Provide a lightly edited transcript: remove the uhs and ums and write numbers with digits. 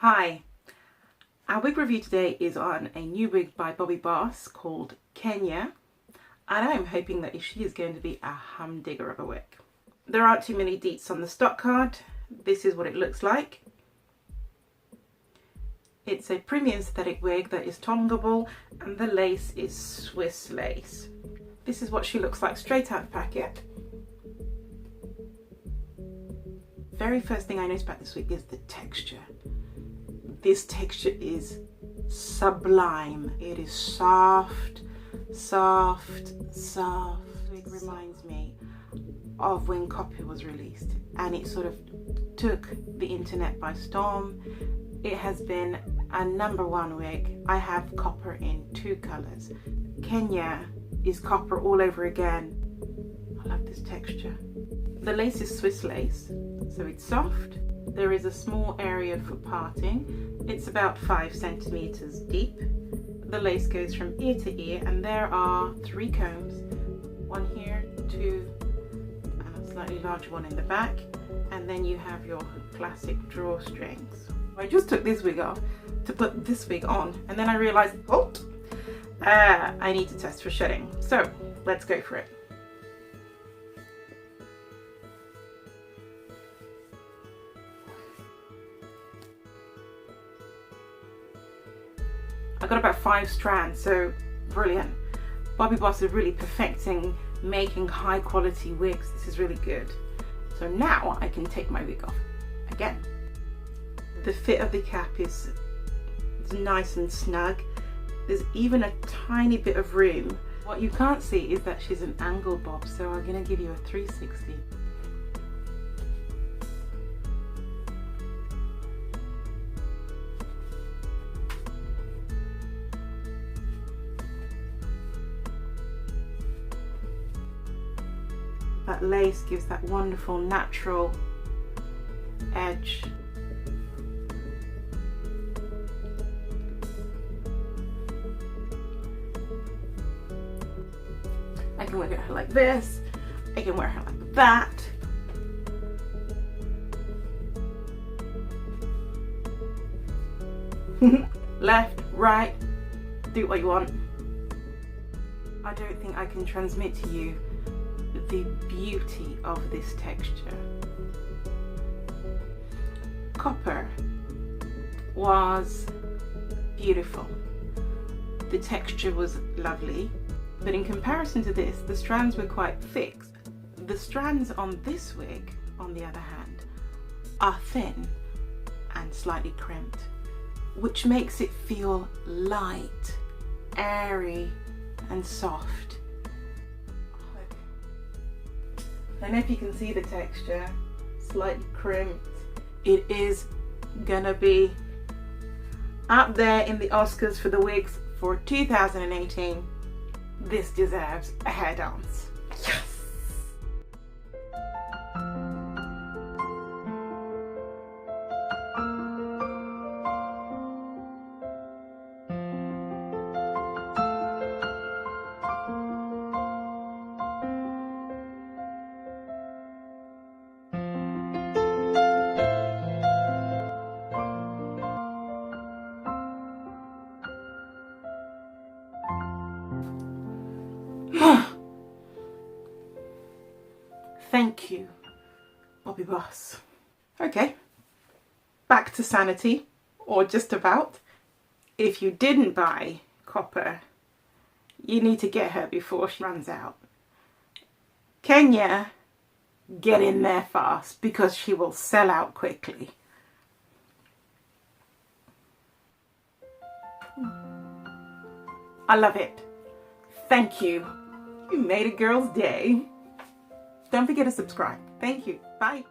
Hi, our wig review today is on a new wig by Bobbi called Kenya, and I'm hoping that she is going to be a humdinger of a wig. There aren't too many deets on the stock card. This is what it looks like. It's a premium synthetic wig that is tongueable, and the lace is Swiss lace. This is what she looks like straight out of the packet. Very first thing I noticed about this wig is the texture. This texture is sublime. It is soft, soft, soft. It reminds me of when copper was released, and it sort of took the internet by storm. It has been a #1 wig. I have copper in 2 colors. Kenya is copper all over again. I love this texture. The lace is Swiss lace, so it's soft. There is a small area for parting. It's about 5 centimeters deep. The lace goes from ear to ear, and there are 3 combs. 1 here, 2, and a slightly larger one in the back. And then you have your classic drawstrings. I just took this wig off to put this wig on, and then I realized, I need to test for shedding. So let's go for it. I got about 5 strands, so brilliant. Bobbi is really perfecting making high quality wigs. This is really good. So now I can take my wig off again. The fit of the cap is nice and snug. There's even a tiny bit of room. What you can't see is that she's an angled bob, so I'm going to give you a 360. That lace gives that wonderful natural edge. I can wear her like this, I can wear her like that. Left, right, do what you want. I don't think I can transmit to you the beauty of this texture. Copper was beautiful. The texture was lovely. But in comparison to this, the strands were quite fixed. The strands on this wig, on the other hand, are thin and slightly crimped, which makes it feel light, airy, and soft. I don't know if you can see the texture, slightly crimped. It is gonna be up there in the Oscars for the wigs for 2018. This deserves a hair dance. Yes! Thank you, Bobbi. Okay, back to sanity, or just about. If you didn't buy copper, you need to get her before she runs out. Kenya, get in there fast because she will sell out quickly. I love it. Thank you. You made a girl's day. Don't forget to subscribe. Thank you. Bye.